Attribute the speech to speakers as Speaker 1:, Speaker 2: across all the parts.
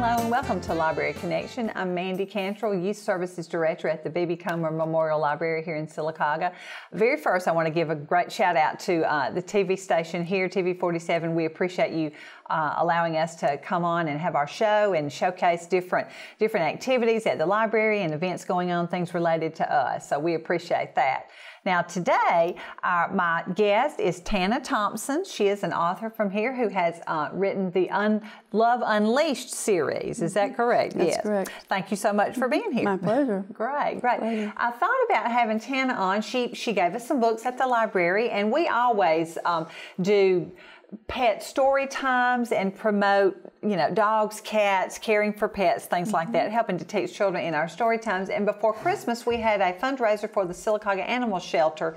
Speaker 1: Hello and welcome to Library Connection. I'm Mandy Cantrell, Youth Services Director at the B.B. Comer Memorial Library here in Sylacauga. Very first, I want to give a great shout out to the TV station here, TV 47. We appreciate you allowing us to come on and have our show and showcase different activities at the library and events going on, things related to us. So we appreciate that. Now today, my guest is Tana Thompson. She is an author from here who has written the Love Unleashed series. Is that correct?
Speaker 2: That's
Speaker 1: yes.
Speaker 2: correct.
Speaker 1: Thank you so much for being here.
Speaker 2: My pleasure.
Speaker 1: Great.
Speaker 2: Pleasure.
Speaker 1: I thought about having Tana on. She gave us some books at the library, and we always do pet story times and promote, dogs, cats, caring for pets, things like that, helping to teach children in our story times. And before Christmas, we had a fundraiser for the Sylacauga Animal Shelter,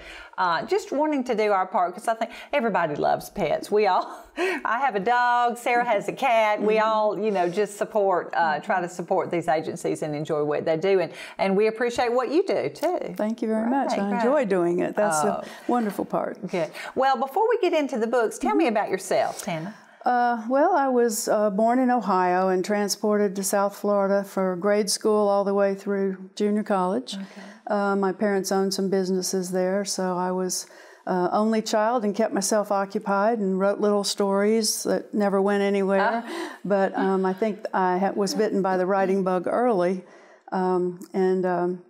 Speaker 1: just wanting to do our part because I think everybody loves pets. I have a dog, Sarah has a cat. We all, just try to support these agencies and enjoy what they do. And we appreciate what you do too.
Speaker 2: Thank you very much. I enjoy doing it. That's the wonderful part.
Speaker 1: Good. Well, before we get into the books, tell me about yourself, Tana.
Speaker 2: Well, I was born in Ohio and transported to South Florida for grade school all the way through junior college. Okay. My parents owned some businesses there, so I was only child and kept myself occupied and wrote little stories that never went anywhere. But I think I was bitten by the writing bug early, and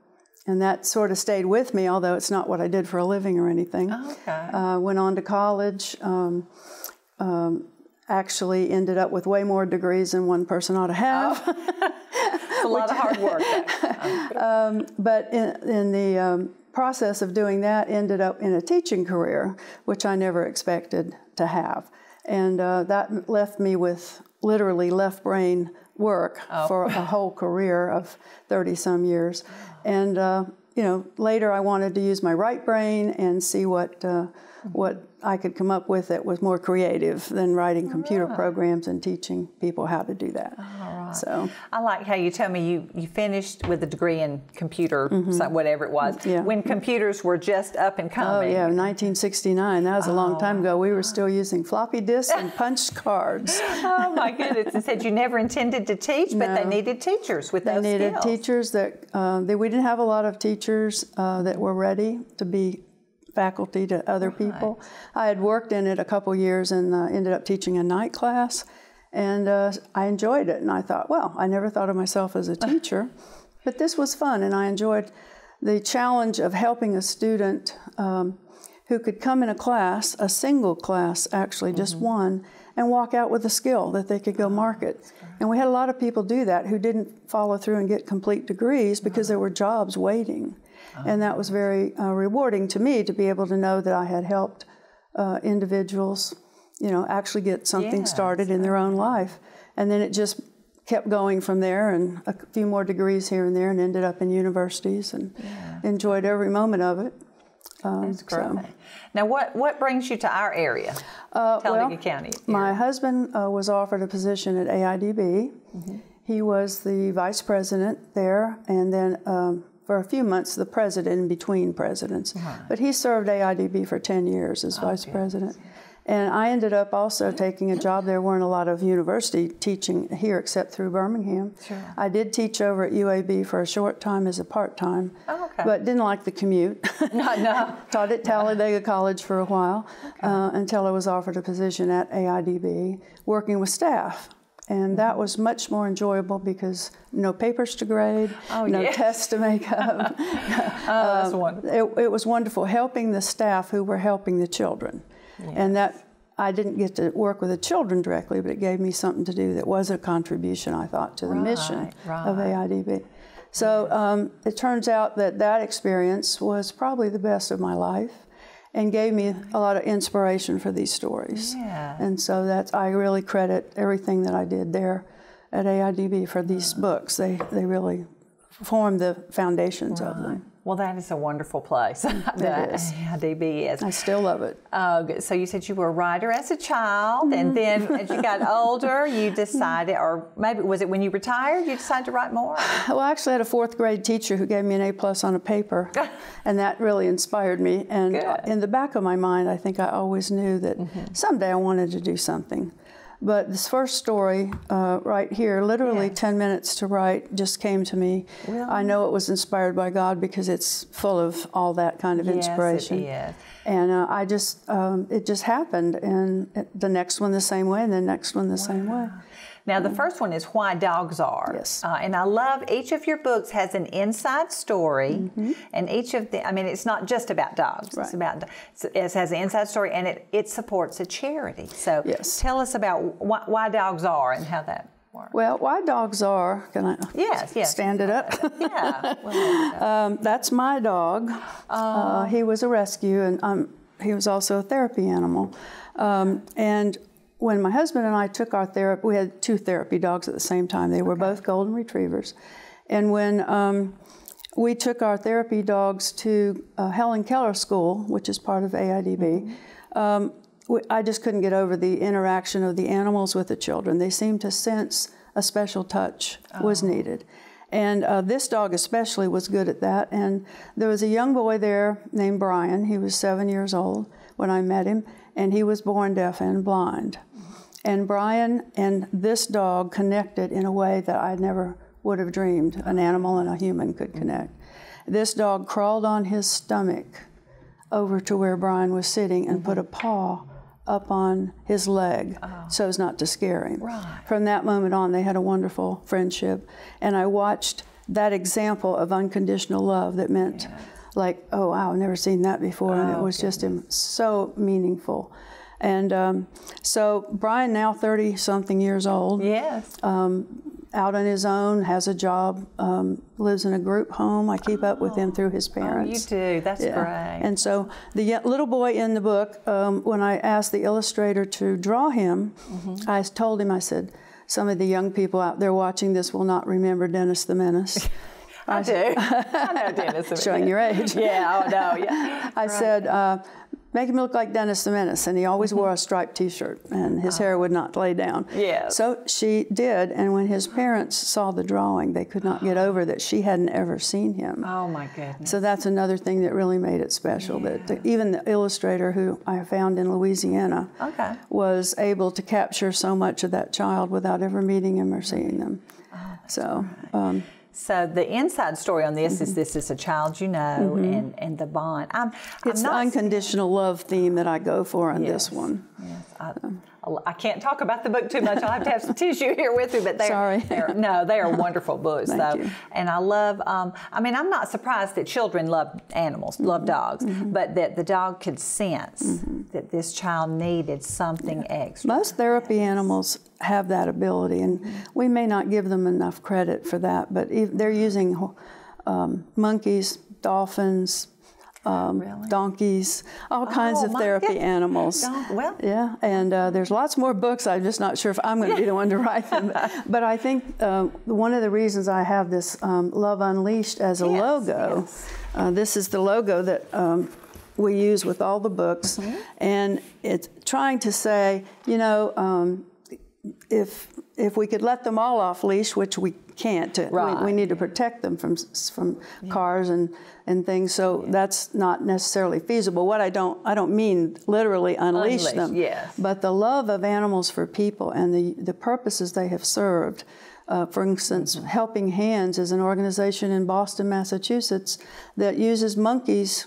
Speaker 2: that sort of stayed with me, although it's not what I did for a living or anything. Okay. Went on to college. Actually ended up with way more degrees than one person ought to have.
Speaker 1: It's a lot of hard work.
Speaker 2: But in the process of doing that, ended up in a teaching career, which I never expected to have. And that left me with literally left brain work for a whole career of 30-some years. And, later I wanted to use my right brain and see what I could come up with that was more creative than writing computer programs and teaching people how to do that. Right. So
Speaker 1: I like how you tell me you finished with a degree in computer, whatever it was, when computers were just up and coming.
Speaker 2: Oh yeah, 1969. That was a long time ago. We were still using floppy disks and punched cards.
Speaker 1: Oh my goodness! And said you never intended to teach, but they needed teachers with those skills.
Speaker 2: They needed teachers that we didn't have a lot of teachers that were ready to be faculty to other people. I had worked in it a couple years and ended up teaching a night class, and I enjoyed it. And I thought, well, I never thought of myself as a teacher, but this was fun, and I enjoyed the challenge of helping a student who could come in a class, a single class actually, just one, and walk out with a skill that they could go market. And we had a lot of people do that who didn't follow through and get complete degrees because there were jobs waiting. And that was very rewarding to me to be able to know that I had helped individuals, actually get something started in their own life. And then it just kept going from there, and a few more degrees here and there, and ended up in universities, and enjoyed every moment of it.
Speaker 1: That's great. So. Now, what brings you to our area, Talladega County?
Speaker 2: My husband was offered a position at AIDB. He was the vice president there, and then for a few months, the president in between presidents. But he served AIDB for 10 years as vice president. And I ended up also taking a job. There weren't a lot of university teaching here except through Birmingham. I did teach over at UAB for a short time as a part-time, but didn't like the commute. Taught at Talladega College for a while until I was offered a position at AIDB working with staff. And that was much more enjoyable because no papers to grade, no tests to make up.
Speaker 1: That's wonderful.
Speaker 2: It was wonderful helping the staff who were helping the children. And that I didn't get to work with the children directly, but it gave me something to do that was a contribution, I thought, to the mission of AIDB. So it turns out that experience was probably the best of my life, and gave me a lot of inspiration for these stories. And so I really credit everything that I did there at AIDB for these books. They really formed the foundations of them.
Speaker 1: Well, that is a wonderful place.
Speaker 2: It is.
Speaker 1: AIDB is.
Speaker 2: I still love it.
Speaker 1: So you said you were a writer as a child, and then as you got older, you decided, or maybe was it when you retired, you decided to write more?
Speaker 2: Well, I actually had a 4th grade teacher who gave me an A+ on a paper, and that really inspired me. And in the back of my mind, I think I always knew that someday I wanted to do something. But this first story right here, literally
Speaker 1: Yes.
Speaker 2: 10 minutes to write, just came to me.
Speaker 1: Really?
Speaker 2: I know it was inspired by God because it's full of all that kind of inspiration.
Speaker 1: Yes, it is.
Speaker 2: And I just, it just happened. And the next one the same way, and the next one the same way.
Speaker 1: Now, the first one is Why Dogs Are.
Speaker 2: Yes.
Speaker 1: And I love each of your books has an inside story, and each of the, I mean, it's not just about dogs.
Speaker 2: Right.
Speaker 1: It's about, it has an inside story, and it supports a charity. So
Speaker 2: Yes.
Speaker 1: tell us about why Dogs Are and how that works.
Speaker 2: Well, Why Dogs Are, can I
Speaker 1: Yes.
Speaker 2: stand it up?
Speaker 1: Yeah.
Speaker 2: That's my dog. He was a rescue, and he was also a therapy animal. And when my husband and I took our therapy, we had 2 therapy dogs at the same time. They were both golden retrievers. And when we took our therapy dogs to Helen Keller School, which is part of AIDB, I just couldn't get over the interaction of the animals with the children. They seemed to sense a special touch was needed. And this dog especially was good at that. And there was a young boy there named Brian. He was 7 years old when I met him, and he was born deaf and blind. And Brian and this dog connected in a way that I never would have dreamed an animal and a human could connect. This dog crawled on his stomach over to where Brian was sitting and put a paw up on his leg so as not to scare him.
Speaker 1: Right.
Speaker 2: From that moment on, they had a wonderful friendship. And I watched that example of unconditional love that meant like, oh, wow, I've never seen that before. And it was just so meaningful. And so Brian, now 30-something years old,
Speaker 1: Yes.
Speaker 2: out on his own, has a job, lives in a group home. I keep up with him through his parents.
Speaker 1: You do. That's great.
Speaker 2: And so the little boy in the book, when I asked the illustrator to draw him, I told him, I said, some of the young people out there watching this will not remember Dennis the Menace.
Speaker 1: I do. I know Dennis the Menace.
Speaker 2: Showing your age.
Speaker 1: Yeah, oh no, yeah.
Speaker 2: I said, make him look like Dennis the Menace. And he always wore a striped T-shirt, and his hair would not lay down.
Speaker 1: Yes.
Speaker 2: So she did, and when his parents saw the drawing, they could not get over that she hadn't ever seen him.
Speaker 1: Oh, my goodness.
Speaker 2: So that's another thing that really made it special, that even the illustrator who I found in Louisiana was able to capture so much of that child without ever meeting him or seeing them.
Speaker 1: So the inside story on this is this is a child you know and the bond.
Speaker 2: It's the unconditional love theme that I go for in this one.
Speaker 1: Yes. I can't talk about the book too much. I'll have to have some tissue here with me, but they are wonderful books.
Speaker 2: Thank you.
Speaker 1: And I love, I mean, I'm not surprised that children love animals, love dogs, but that the dog could sense that this child needed something extra.
Speaker 2: Most therapy animals have that ability, and we may not give them enough credit for that, but they're using monkeys, dolphins, donkeys, all kinds of therapy animals. Yeah, and there's lots more books. I'm just not sure if I'm going to be the one to write them. But I think one of the reasons I have this Love Unleashed as a logo, this is the logo that we use with all the books, and it's trying to say, you know, if we could let them all off leash, which we can't, we need to protect them from cars and things. So that's not necessarily feasible. What I don't mean literally unleash them, but the love of animals for people and the purposes they have served. For instance, Helping Hands is an organization in Boston, Massachusetts that uses monkeys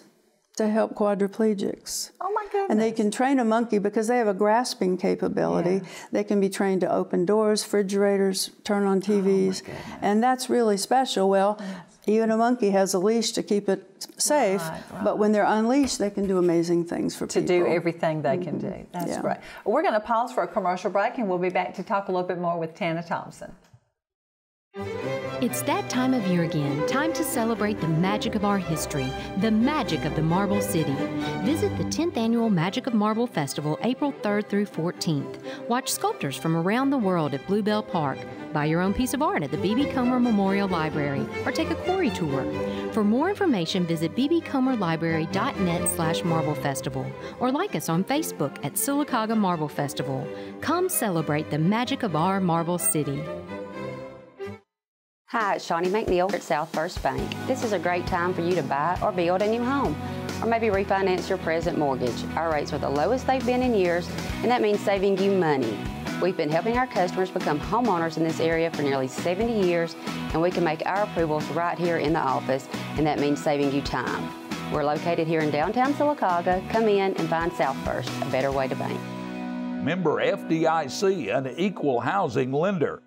Speaker 2: to help quadriplegics.
Speaker 1: Oh my goodness.
Speaker 2: And they can train a monkey because they have a grasping capability. They can be trained to open doors, refrigerators, turn on TVs, and that's really special. Well, even a monkey has a leash to keep it safe, but when they're unleashed, they can do amazing things for people.
Speaker 1: To do everything they can do. That's great. Well, we're going to pause for a commercial break, and we'll be back to talk a little bit more with Tana Thompson.
Speaker 3: It's that time of year again, time to celebrate the magic of our history, the magic of the Marble City. Visit the 10th Annual Magic of Marble Festival, April 3rd through 14th. Watch sculptors from around the world at Bluebell Park. Buy your own piece of art at the B.B. Comer Memorial Library or take a quarry tour. For more information, visit bbcomerlibrary.net/Marble Festival or like us on Facebook at Sylacauga Marble Festival. Come celebrate the magic of our Marble City.
Speaker 4: Hi, it's Shawnee McNeil at South First Bank. This is a great time for you to buy or build a new home, or maybe refinance your present mortgage. Our rates are the lowest they've been in years, and that means saving you money. We've been helping our customers become homeowners in this area for nearly 70 years, and we can make our approvals right here in the office, and that means saving you time. We're located here in downtown Sylacauga. Come in and find South First, a better way to bank.
Speaker 5: Member FDIC, an equal housing lender.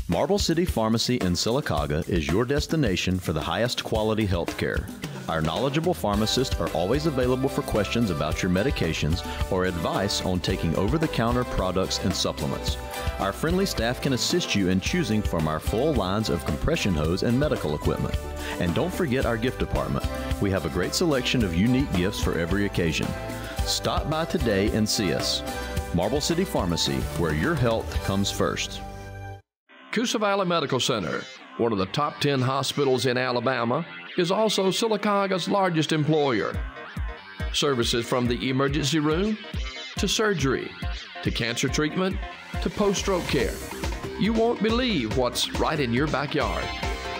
Speaker 6: Marble City Pharmacy in Sylacauga is your destination for the highest quality health care. Our knowledgeable pharmacists are always available for questions about your medications or advice on taking over-the-counter products and supplements. Our friendly staff can assist you in choosing from our full lines of compression hose and medical equipment. And don't forget our gift department. We have a great selection of unique gifts for every occasion. Stop by today and see us. Marble City Pharmacy, where your health comes first.
Speaker 7: Coosa Valley Medical Center, one of the top 10 hospitals in Alabama, is also Sylacauga's largest employer. Services from the emergency room to surgery to cancer treatment to post-stroke care. You won't believe what's right in your backyard.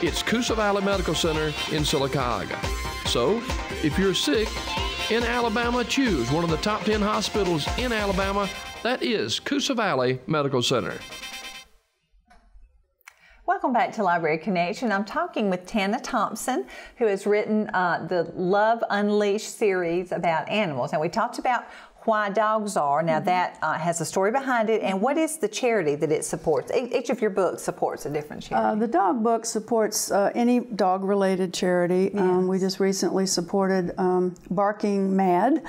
Speaker 7: It's Coosa Valley Medical Center in Sylacauga. So, if you're sick in Alabama, choose one of the top 10 hospitals in Alabama. That is Coosa Valley Medical Center.
Speaker 1: Welcome back to Library Connection. I'm talking with Tana Thompson, who has written the Love Unleashed series about animals. And we talked about why dogs are. Now that has a story behind it. And what is the charity that it supports? Each of your books supports a different charity.
Speaker 2: The dog book supports any dog-related charity.
Speaker 1: Yes.
Speaker 2: We just recently supported Barking Mad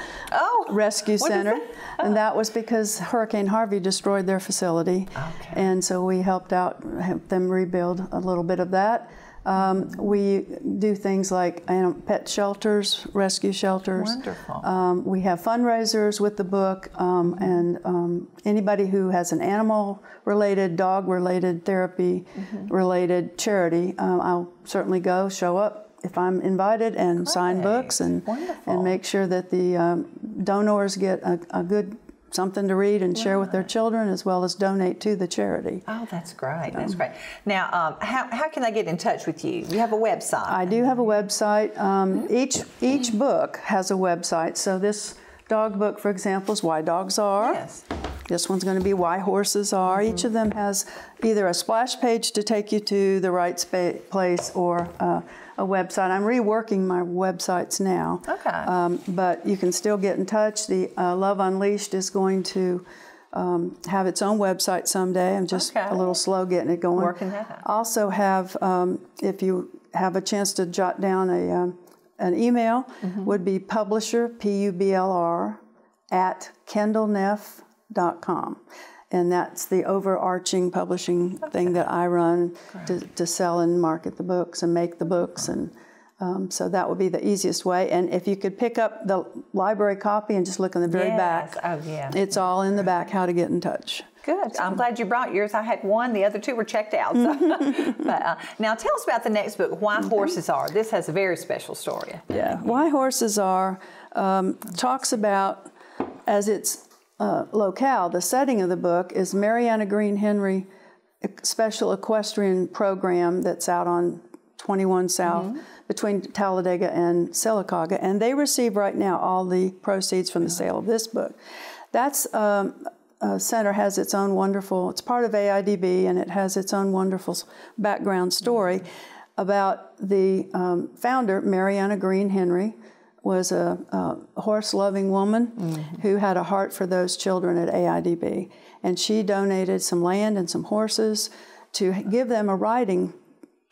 Speaker 2: Rescue Center. And that was because Hurricane Harvey destroyed their facility.
Speaker 1: Okay.
Speaker 2: And so we help them rebuild a little bit of that. We do things like pet shelters, rescue shelters.
Speaker 1: Wonderful.
Speaker 2: We have fundraisers with the book, and anybody who has an animal-related, dog-related, therapy-related charity, I'll certainly go, show up if I'm invited, and sign books, and make sure that the donors get a good something to read and share with their children, as well as donate to the charity.
Speaker 1: Oh, that's great. That's great. Now, how can they get in touch with you? You have a website.
Speaker 2: I do have a website. Each book has a website. So this dog book, for example, is Why Dogs Are.
Speaker 1: Yes.
Speaker 2: This one's going to be Why Horses Are. Each of them has either a splash page to take you to the right place or a website. I'm reworking my websites now.
Speaker 1: Okay.
Speaker 2: But you can still get in touch. The Love Unleashed is going to have its own website someday. I'm just a little slow getting it going.
Speaker 1: Working that out.
Speaker 2: Also have, if you have a chance to jot down an email, would be publisher, PUBLR, @kendallneff.com. And that's the overarching publishing thing that I run to sell and market the books and make the books. And so that would be the easiest way. And if you could pick up the library copy and just look in the very back.
Speaker 1: Oh, yeah.
Speaker 2: It's all in the back, how to get in touch.
Speaker 1: Good. I'm glad you brought yours. I had one. The other two were checked out. So. But, now tell us about the next book, Why Horses Are. This has a very special story.
Speaker 2: Yeah. Why Horses Are talks about, as its locale, the setting of the book is Mariana Green Henry Special Equestrian Program that's out on 21 South between Talladega and Sylacauga, and they receive right now all the proceeds from the sale of this book. That's center has its own wonderful, it's part of AIDB, and it has its own wonderful background story about the founder, Mariana Green Henry, was a horse-loving woman who had a heart for those children at AIDB. And she donated some land and some horses to give them a riding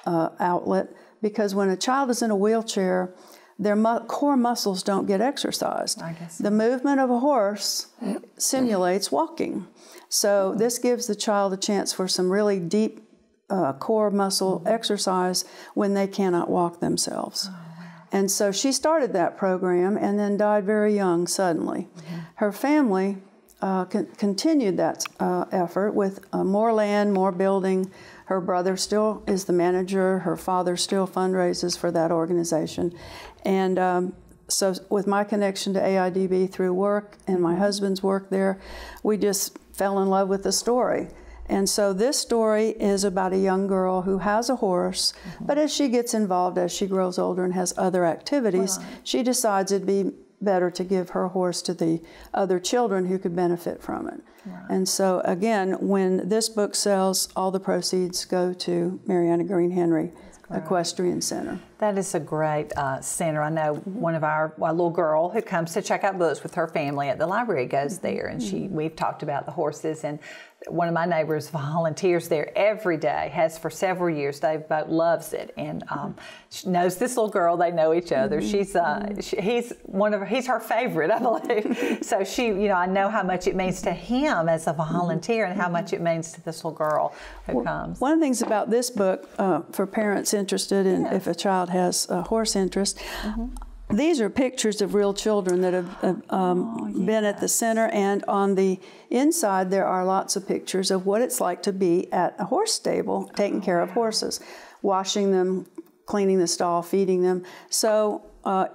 Speaker 2: outlet, because when a child is in a wheelchair, their core muscles don't get exercised.
Speaker 1: I guess.
Speaker 2: The movement of a horse simulates walking. So this gives the child a chance for some really deep core muscle exercise when they cannot walk themselves. And so she started that program and then died very young suddenly. Her family continued that effort with more land, more building. Her brother still is the manager. Her father still fundraises for that organization. And so with my connection to AIDB through work and my husband's work there, we just fell in love with the story. And so this story is about a young girl who has a horse, but as she gets involved, as she grows older and has other activities, she decides it'd be better to give her horse to the other children who could benefit from it. Right. And so again, when this book sells, all the proceeds go to Mariana Green Henry Equestrian Center.
Speaker 1: That is a great center. I know one of our little girl who comes to check out books with her family at the library goes there, and we've talked about the horses, and one of my neighbors volunteers there every day, has for several years. Dave Boat loves it, and she knows this little girl. They know each other. He's her favorite, I believe. So I know how much it means to him as a volunteer, and how much it means to this little girl who comes.
Speaker 2: One of the things about this book, for parents interested in if a child has a horse interest, these are pictures of real children that have been at the center, and on the inside there are lots of pictures of what it's like to be at a horse stable, taking care of horses, washing them, cleaning the stall, feeding them. So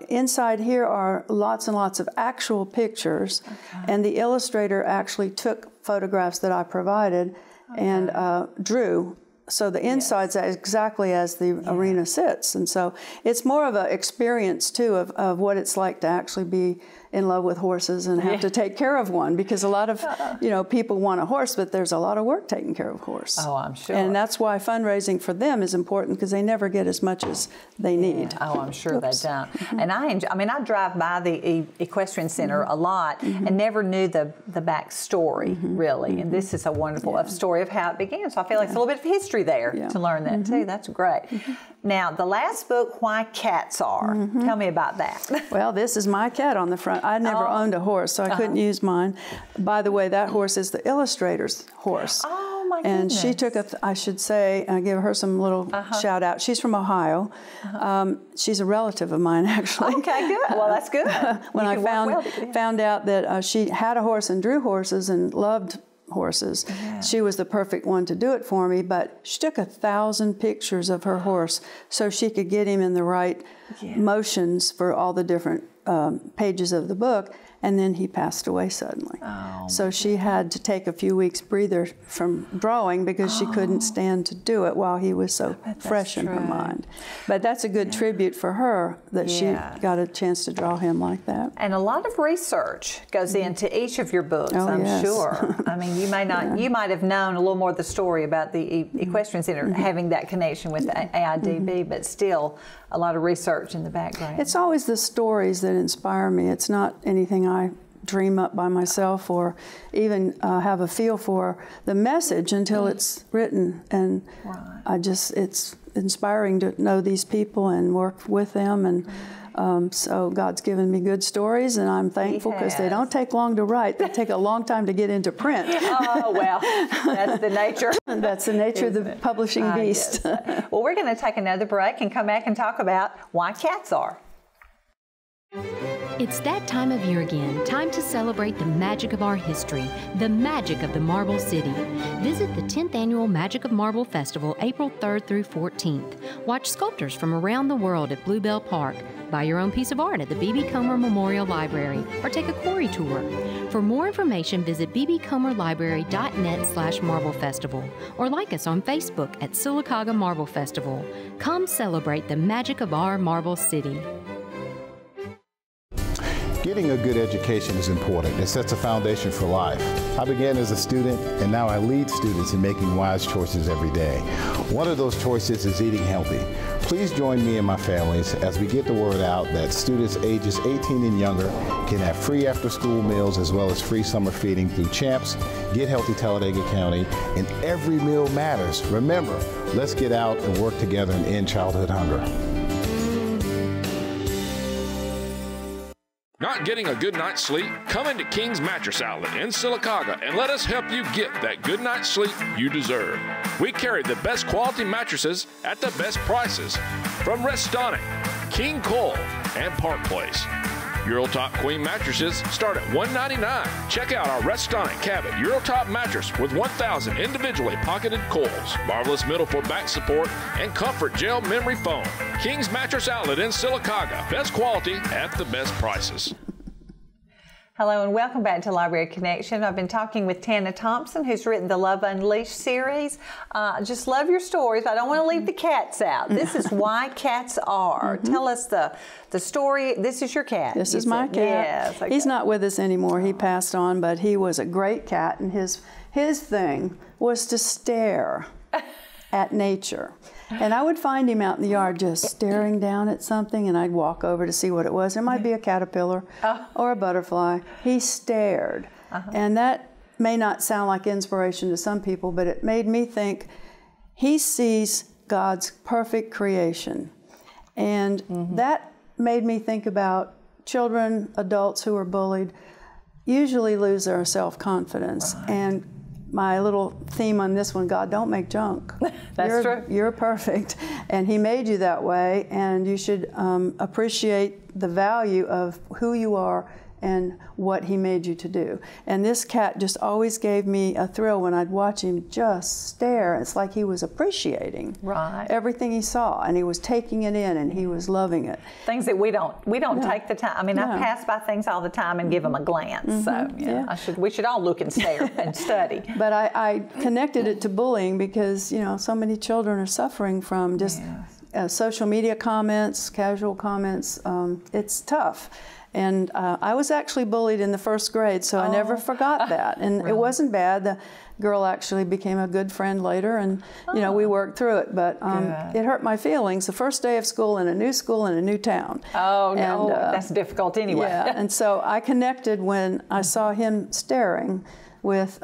Speaker 2: inside here are lots and lots of actual pictures, and the illustrator actually took photographs that I provided and drew. So the inside's exactly as the arena sits. And so it's more of an experience, too, of what it's like to actually be in love with horses and have to take care of one. Because a lot of, people want a horse, but there's a lot of work taking care of a horse.
Speaker 1: Oh, I'm sure.
Speaker 2: And that's why fundraising for them is important, because they never get as much as they need.
Speaker 1: Oh, I'm sure they don't. And I drive by the Equestrian Center a lot and never knew the backstory, really. And this is a wonderful story of how it began. So I feel like it's a little bit of history there to learn that, too. That's great. Now, the last book, Why Cats Are. Tell me about that.
Speaker 2: Well, this is my cat on the front. I never owned a horse, so I couldn't use mine. By the way, that horse is the illustrator's horse.
Speaker 1: Oh, my goodness.
Speaker 2: And she took I should say, give her some little shout out. She's from Ohio. She's a relative of mine, actually.
Speaker 1: Okay, good. Well, that's good.
Speaker 2: When I found out that she had a horse and drew horses and loved horses, she was the perfect one to do it for me, but she took 1,000 pictures of her horse so she could get him in the right motions for all the different pages of the book, and then he passed away suddenly. So she had to take a few weeks breather from drawing because she couldn't stand to do it while he was so fresh in her mind. But that's a good tribute for her that she got a chance to draw him like that.
Speaker 1: And a lot of research goes into each of your books, I'm sure. I mean, you might have known a little more of the story about the Equestrian Center having that connection with the AIDB, but still a lot of research in the background.
Speaker 2: It's always the stories that inspire me. It's not anything I dream up by myself or even have a feel for the message until it's written. And it's inspiring to know these people and work with them. And so God's given me good stories, and I'm thankful because they don't take long to write. They take a long time to get into print.
Speaker 1: Oh, well, that's the nature.
Speaker 2: That's the nature of the publishing beast.
Speaker 1: Well, we're going to take another break and come back and talk about why cats are.
Speaker 3: It's that time of year again, time to celebrate the magic of our history, the magic of the Marble City. Visit the 10th Annual Magic of Marble Festival, April 3rd through 14th. Watch sculptors from around the world at Bluebell Park. Buy your own piece of art at the B.B. Comer Memorial Library or take a quarry tour. For more information, visit bbcomerlibrary.net/Marble Festival or like us on Facebook at Sylacauga Marble Festival. Come celebrate the magic of our Marble City.
Speaker 8: Getting a good education is important. It sets a foundation for life. I began as a student, and now I lead students in making wise choices every day. One of those choices is eating healthy. Please join me and my families as we get the word out that students ages 18 and younger can have free after-school meals as well as free summer feeding through CHAMPS, Get Healthy Talladega County, and every meal matters. Remember, let's get out and work together and end childhood hunger.
Speaker 7: Not getting a good night's sleep? Come into King's Mattress Outlet in Sylacauga and let us help you get that good night's sleep you deserve. We carry the best quality mattresses at the best prices from Restonic, King Cole, and Park Place. Eurotop Queen mattresses start at $199. Check out our Restonic Cabot Eurotop mattress with 1,000 individually pocketed coils, marvelous middle for back support, and comfort gel memory foam. King's Mattress Outlet in Sylacauga. Best quality at the best prices.
Speaker 1: Hello and welcome back to Library Connection. I've been talking with Tana Thompson, who's written the Love Unleashed series. Just love your stories. I don't want to leave the cats out. This is why cats are. Tell us the story. This is your cat.
Speaker 2: This is my cat.
Speaker 1: Yes. Okay.
Speaker 2: He's not with us anymore. He passed on, but he was a great cat, and his thing was to stare at nature. And I would find him out in the yard just staring down at something, and I'd walk over to see what it was. It might be a caterpillar or a butterfly. He stared. And that may not sound like inspiration to some people, but it made me think he sees God's perfect creation. And that made me think about children, adults who are bullied, usually lose their self-confidence. And my little theme on this one, God, don't make junk.
Speaker 1: That's true.
Speaker 2: You're perfect, and He made you that way, and you should appreciate the value of who you are and what He made you to do. And this cat just always gave me a thrill when I'd watch him just stare. It's like he was appreciating everything he saw, and he was taking it in, and he was loving it.
Speaker 1: Things that we don't take the time. I mean, I pass by things all the time and give them a glance. So we should all look and stare and study.
Speaker 2: But I connected it to bullying because so many children are suffering from just social media comments, casual comments. It's tough. And I was actually bullied in the first grade, so I never forgot that. And it wasn't bad. The girl actually became a good friend later, and we worked through it. But it hurt my feelings. The first day of school in a new town.
Speaker 1: Oh, no, that's difficult anyway.
Speaker 2: Yeah, and so I connected when I saw him staring with,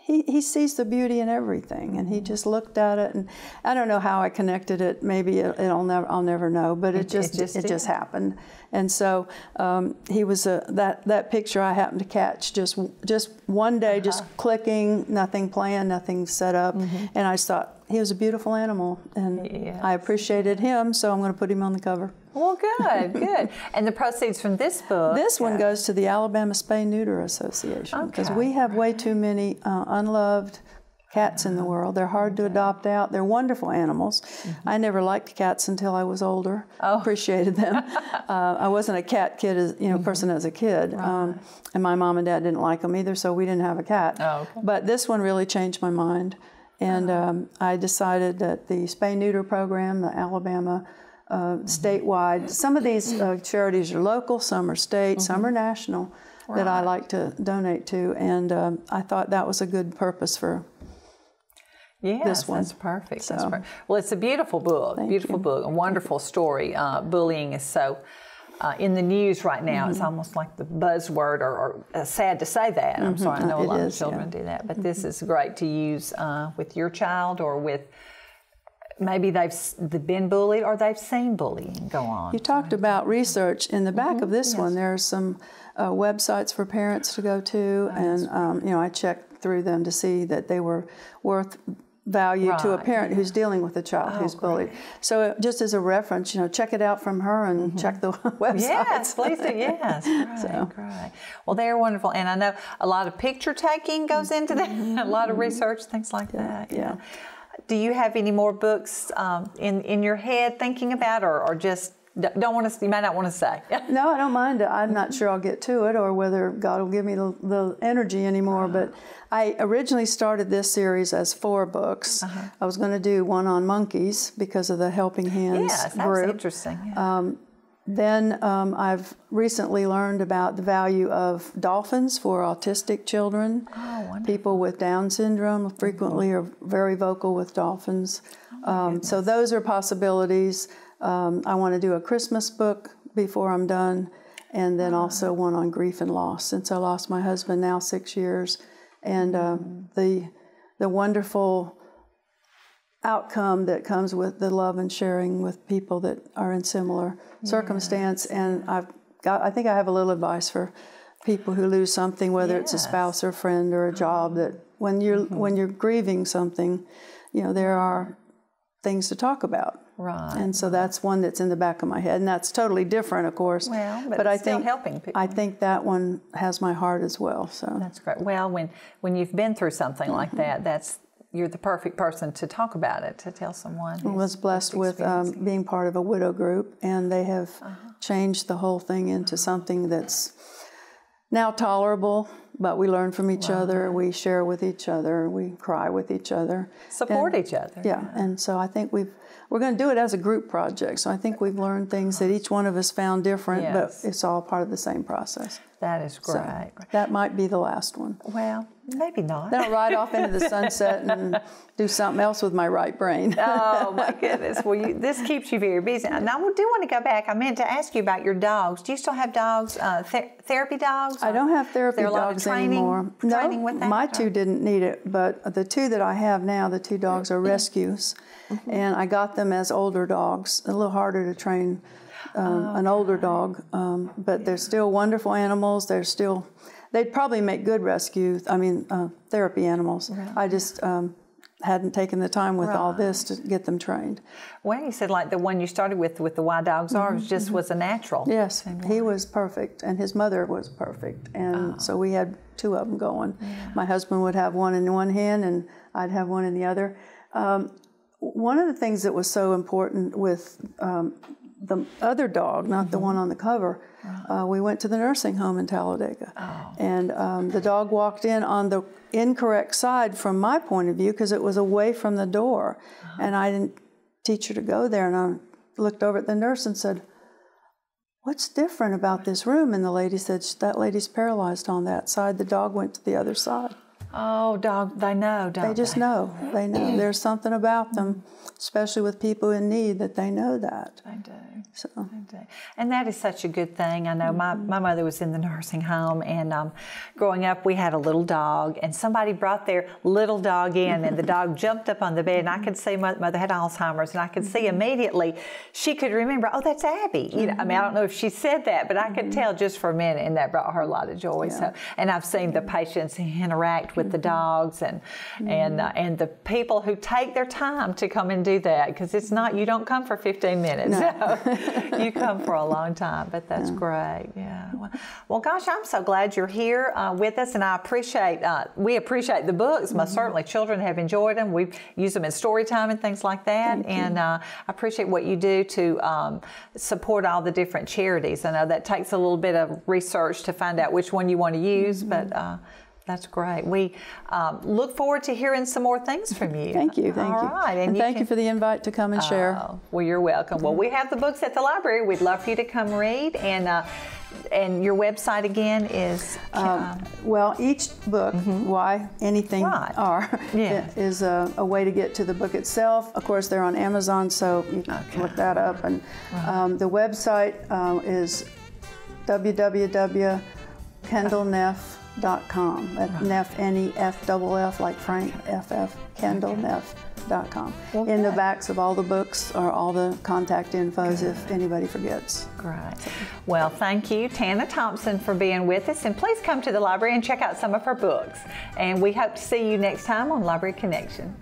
Speaker 2: he sees the beauty in everything, and he just looked at it, and I don't know how I connected it. Maybe I'll never know, but it just happened. And so he was that picture I happened to catch just one day, just clicking, nothing planned, nothing set up, and I thought he was a beautiful animal, and I appreciated him, so I'm going to put him on the cover.
Speaker 1: Well, good, good. And the proceeds from this book?
Speaker 2: This one goes to the Alabama Spay-Neuter Association, because we have way too many unloved cats in the world. They're hard to adopt out. They're wonderful animals. I never liked cats until I was older. Appreciated them. I wasn't a cat kid, person as a kid, and my mom and dad didn't like them either, so we didn't have a cat. But this one really changed my mind, and I decided that the Spay-Neuter program, the Alabama statewide, some of these charities are local, some are state, some are national, that I like to donate to, and I thought that was a good purpose for this one.
Speaker 1: That's perfect. So. That's perfect. Well, it's a beautiful book, book, a wonderful story. Bullying is so in the news right now. It's almost like the buzzword, or sad to say that. I'm sorry, I know a lot of children do that, but this is great to use with your child, or with maybe they've been bullied or they've seen bullying go on.
Speaker 2: You talked about research. In the back of this one, there's some websites for parents to go to, and I checked through them to see that they were worth value to a parent who's dealing with a child who's bullied. So just as a reference, check it out from her and check the websites.
Speaker 1: Yes, please do. Yes, great. Well, they're wonderful, and I know a lot of picture taking goes into that, a lot of research, things like that. Yeah. Do you have any more books in your head thinking about, or just don't want to? You might not want to say.
Speaker 2: No, I don't mind. I'm not sure I'll get to it, or whether God will give me the energy anymore. But I originally started this series as 4 books. I was going to do one on monkeys because of the Helping Hands group.
Speaker 1: That's interesting.
Speaker 2: Then I've recently learned about the value of dolphins for autistic children. People with Down syndrome frequently are very vocal with dolphins. So those are possibilities. I want to do a Christmas book before I'm done, and then also one on grief and loss, since I lost my husband now 6 years, and the wonderful outcome that comes with the love and sharing with people that are in similar circumstance. And I think I have a little advice for people who lose something, whether it's a spouse or a friend or a job, that when you're grieving something, there are things to talk about. And so that's one that's in the back of my head, and that's totally different, of course.
Speaker 1: Well, but it's still helping people.
Speaker 2: I think that one has my heart as well. So
Speaker 1: that's great. Well, when you've been through something like that, you're the perfect person to talk about it, to tell someone.
Speaker 2: I was blessed with being part of a widow group, and they have changed the whole thing into something that's now tolerable, but we learn from each other, we share with each other, we cry with each other.
Speaker 1: Support each other.
Speaker 2: Yeah, and so I think we're going to do it as a group project, so I think we've learned things that each one of us found different, but it's all part of the same process.
Speaker 1: That is great.
Speaker 2: So that might be the last one.
Speaker 1: Well, maybe not.
Speaker 2: Then I'll ride off into the sunset and do something else with my right brain.
Speaker 1: Oh, my goodness. Well, this keeps you very busy. Now, I do want to go back. I meant to ask you about your dogs. Do you still have dogs, therapy dogs?
Speaker 2: I don't have therapy dogs anymore.
Speaker 1: Training with that?
Speaker 2: My two didn't need it, but the two that I have now, the two dogs are rescues. And I got them as older dogs. A little harder to train an older dog, but they're still wonderful animals. They'd probably make good therapy animals. Right. I just hadn't taken the time with all this to get them trained.
Speaker 1: Well, you said like the one you started with the Why Dogs Are was a natural.
Speaker 2: Yes, he was perfect, and his mother was perfect, and so we had two of them going. Yeah. My husband would have one in one hand, and I'd have one in the other. One of the things that was so important with the other dog, not the one on the cover, we went to the nursing home in Talladega. And the dog walked in on the incorrect side from my point of view because it was away from the door. And I didn't teach her to go there. And I looked over at the nurse and said, "What's different about this room?" And the lady said, "That lady's paralyzed on that side. The dog went to the other side."
Speaker 1: Oh, they know, don't they?
Speaker 2: They just know. They know. There's something about them, especially with people in need, that they know that.
Speaker 1: They do.
Speaker 2: So.
Speaker 1: They do. And that is such a good thing. I know my mother was in the nursing home, and growing up, we had a little dog, and somebody brought their little dog in, and the dog jumped up on the bed, and I could see my mother had Alzheimer's, and I could see immediately she could remember, oh, that's Abby. You know, I mean, I don't know if she said that, but I could tell just for a minute, and that brought her a lot of joy. Yeah. So, and I've seen the patients interact with the dogs and the people who take their time to come and do that, because it's not, you don't come for 15 minutes. No. So you come for a long time, but that's great. Yeah. Well, gosh, I'm so glad you're here with us, and we appreciate the books. Most certainly, children have enjoyed them. We've used them in story time and things like that, and I appreciate what you do to support all the different charities. I know that takes a little bit of research to find out which one you want to use, but that's great. We look forward to hearing some more things from you.
Speaker 2: Thank you. All
Speaker 1: right.
Speaker 2: And thank you for the invite to come and share.
Speaker 1: Well, you're welcome. Well, we have the books at the library. We'd love for you to come read. And your website again is?
Speaker 2: Well, each book, Why Anything Are, is a way to get to the book itself. Of course, they're on Amazon, so you can look that up. And the website is www.kendallneff.com. Neff, N-E-F-F-F, like Frank, F-F, KendallNeff.com. In the backs of all the books are all the contact infos if anybody forgets.
Speaker 1: Great. Well, thank you, Tana Thompson, for being with us. And please come to the library and check out some of her books. And we hope to see you next time on Library Connection.